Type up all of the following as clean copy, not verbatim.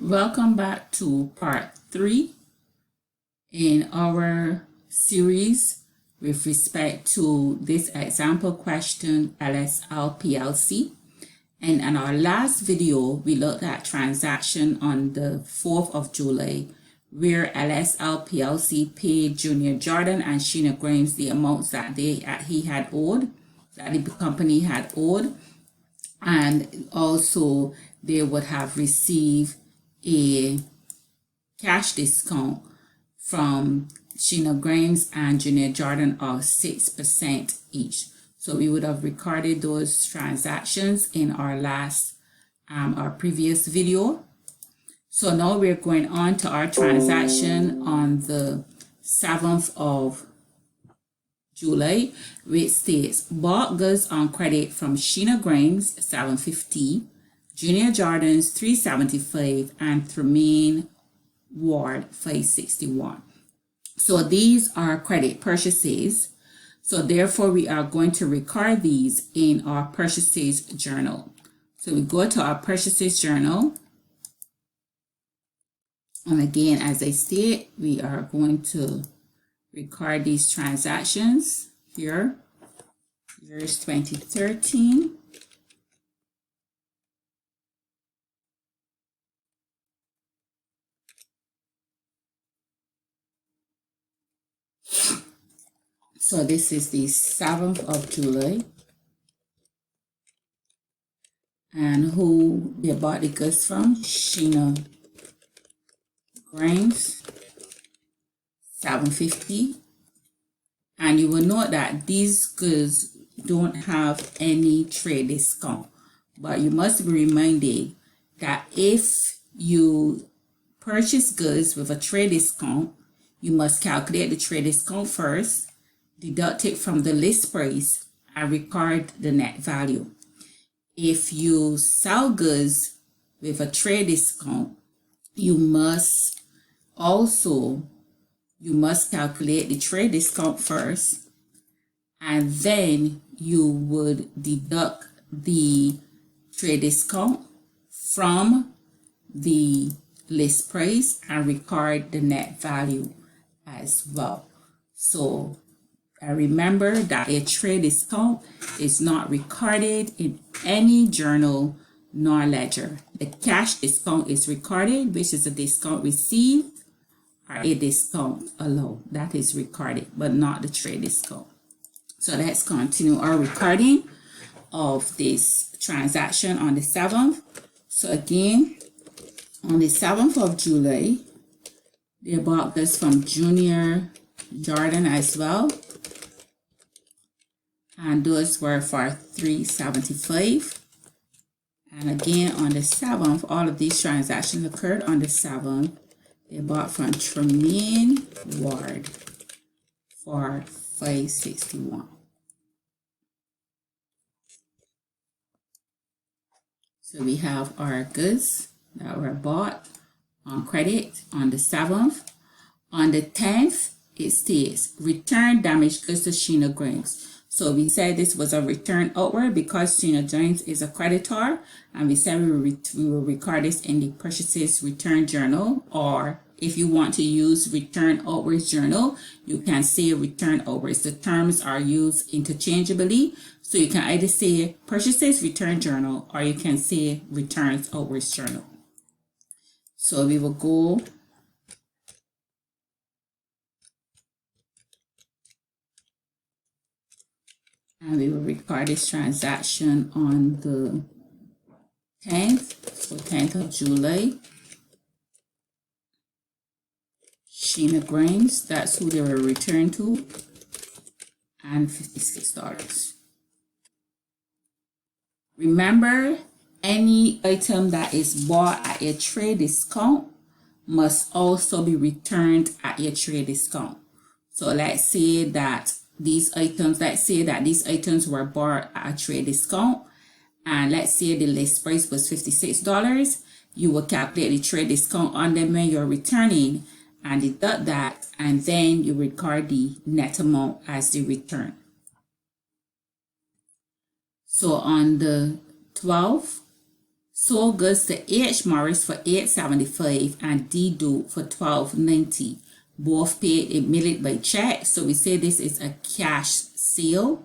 Welcome back to part 3 in our series with respect to this example question LSL Plc. And in our last video, we looked at transaction on the 4th of July where LSL Plc paid Junior Jordan and Sheena Grimes the amounts that the company had owed, and also they would have received a cash discount from Sheena Grimes and Junior Jordan of 6% each. So we would have recorded those transactions in our previous video. So now we're going on to our transaction on the 7th of July, which states bought goods on credit from Sheena Grimes $750, Junior Jordan's $375, and Tremaine Ward $561. So these are credit purchases. So therefore we are going to record these in our purchases journal. So we go to our purchases journal. And again, as I state, we are going to record these transactions here. Here's 2013. So this is the 7th of July. And who they bought the goods from? Sheena Grimes, $750. And you will note that these goods don't have any trade discount. But you must be reminded that if you purchase goods with a trade discount, you must calculate the trade discount first, deduct it from the list price, and record the net value. If you sell goods with a trade discount, you must calculate the trade discount first, and then you would deduct the trade discount from the list price and record the net value as well. So remember that a trade discount is not recorded in any journal nor ledger. The cash discount is recorded, which is a discount received or a discount allowed. That is recorded, but not the trade discount. So let's continue our recording of this transaction on the 7th. So again, on the 7th of July, they bought this from Junior Jordan as well. And those were for $375. And again, on the 7th, all of these transactions occurred on the 7th. They bought from Tremaine Ward for $561. So we have our goods that were bought on credit on the 7th. On the 10th, it states return damaged goods to Sheena Grimes. So we said this was a return outward because Sheena Grimes is a creditor, and we said we will record this in the purchases return journal, or if you want to use return outwards journal, you can say return outwards. The terms are used interchangeably, so you can either say purchases return journal or you can say returns outwards journal. So we will go and we will record this transaction on the 10th, so 10th of July. Sheena Grimes, that's who they were returned to, and $56. Remember, any item that is bought at a trade discount must also be returned at a trade discount. So let's say that these items were bought at a trade discount, and let's say the list price was $56. You will calculate the trade discount on them when you're returning and deduct that, and then you record the net amount as the return. So on the 12th, Sold goods to H. Morris for $8.75 and D. Dope for $12.90. Both paid admitted by check. So we say this is a cash sale.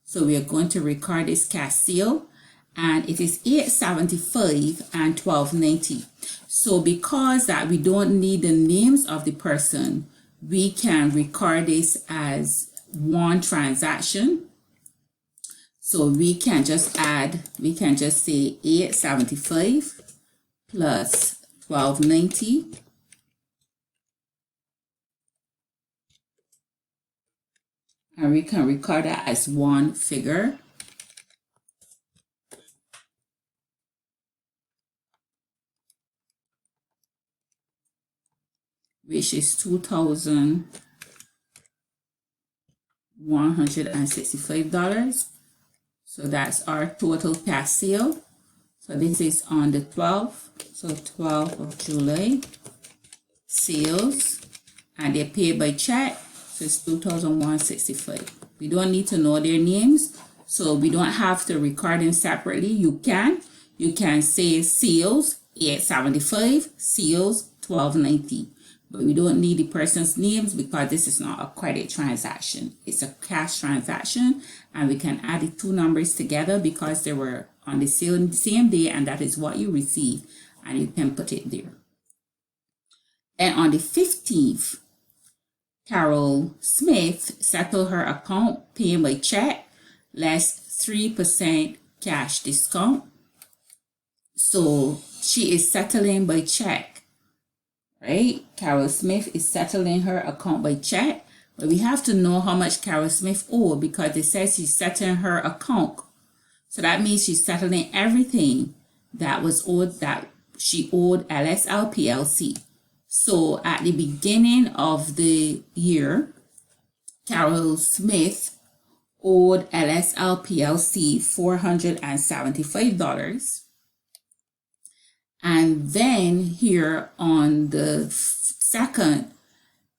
So we are going to record this cash sale, and it is $8.75 and $12.90. So because that we don't need the names of the person, we can record this as one transaction. So we can just say $8.75 plus $12.90. And we can record that as one figure. Which is $2,165. So that's our total cash sale. So this is on the 12th, so 12th of July, sales, and they're paid by check, so it's $2,165. We don't need to know their names, so we don't have to record them separately. You can say sales $8.75, sales $12.90. But we don't need the person's names because this is not a credit transaction. It's a cash transaction, and we can add the two numbers together because they were on the same day, and that is what you receive, and you can put it there. And on the 15th, Carol Smith settled her account paying by check less 3% cash discount. So she is settling by check. Right? Carol Smith is settling her account by check, but we have to know how much Carol Smith owed because it says she's settling her account. So that means she's settling everything that was owed, that she owed LSL Plc. So at the beginning of the year, Carol Smith owed LSL Plc $475. And then here on the 2nd,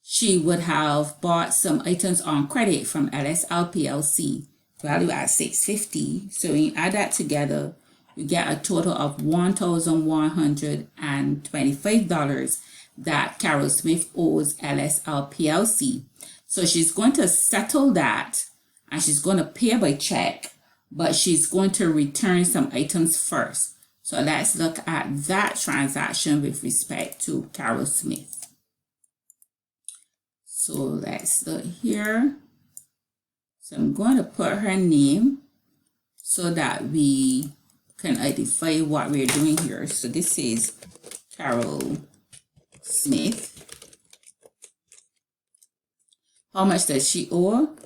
she would have bought some items on credit from LSL Plc, value at $650. So when you add that together, you get a total of $1,125 that Carol Smith owes LSL Plc. So she's going to settle that, and she's going to pay by check, but she's going to return some items first. So let's look at that transaction with respect to Carol Smith. So let's look here. So I'm going to put her name so that we can identify what we're doing here. So this is Carol Smith. How much does she owe?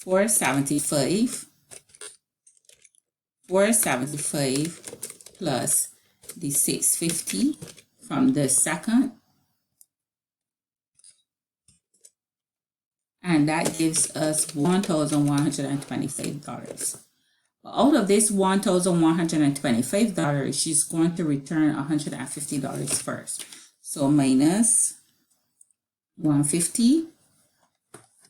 $475. $475 plus the $650 from the 2nd, and that gives us $1,125. But out of this $1,125, she's going to return $150 first. So minus $150.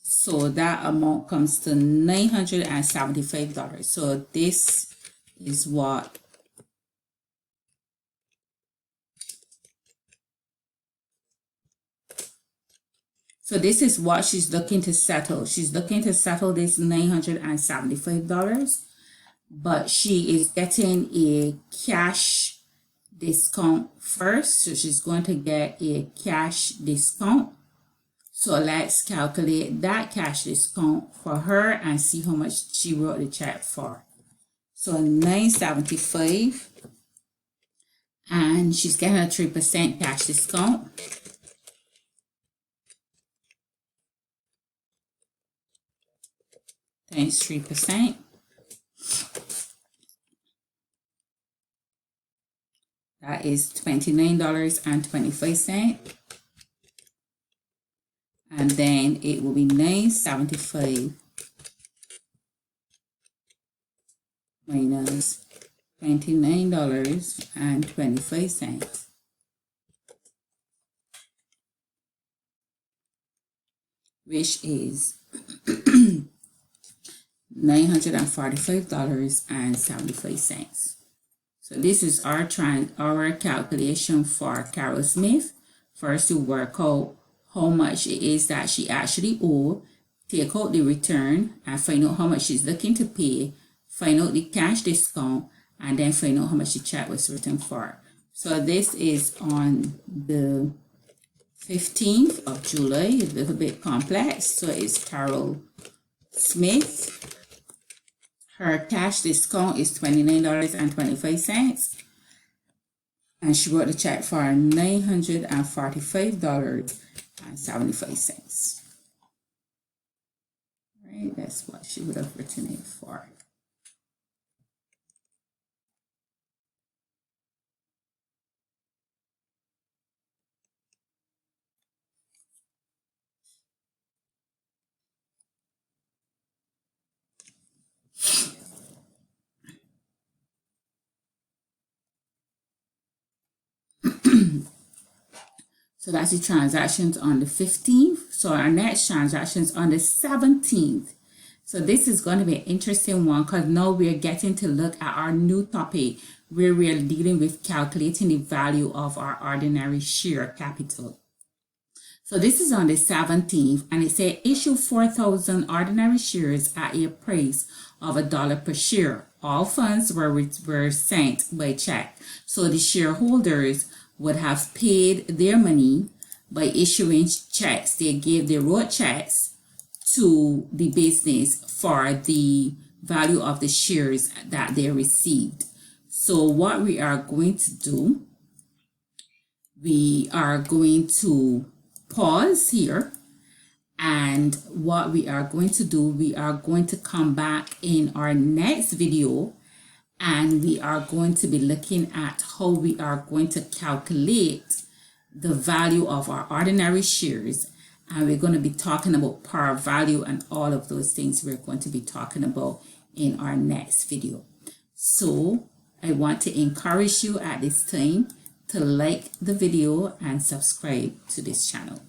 So that amount comes to $975. So this is what she's looking to settle. She's looking to settle this $975, but she is getting a cash discount first. So she's going to get a cash discount. So let's calculate that cash discount for her and see how much she wrote the check for. So $975, and she's getting a 3% cash discount. Times 3%. That is $29.25. And then it will be $975 minus $29.25, which is $945.75. So this is our calculation for Carol Smith. First, to work out how much it is that she actually owed, take out the return and find out how much she's looking to pay, find out the cash discount, and then find out how much the check was written for. So this is on the 15th of July, a little bit complex. So it's Carol Smith. Her cash discount is $29.25. And she wrote the check for $945.75. Right, that's what she would have written it for. So that's the transactions on the 15th. So our next transactions on the 17th. So this is going to be an interesting one because now we're getting to look at our new topic where we're dealing with calculating the value of our ordinary share capital. So this is on the 17th, and it said issue 4,000 ordinary shares at a price of $1 per share. All funds were sent by check. So the shareholders would have paid their money by issuing checks. They wrote checks to the business for the value of the shares that they received. So what we are going to do, we are going to pause here, and what we are going to do, we are going to come back in our next video, and we are going to be looking at how we are going to calculate the value of our ordinary shares, and we're going to be talking about par value and all of those things we're going to be talking about in our next video. So I want to encourage you at this time to like the video and subscribe to this channel.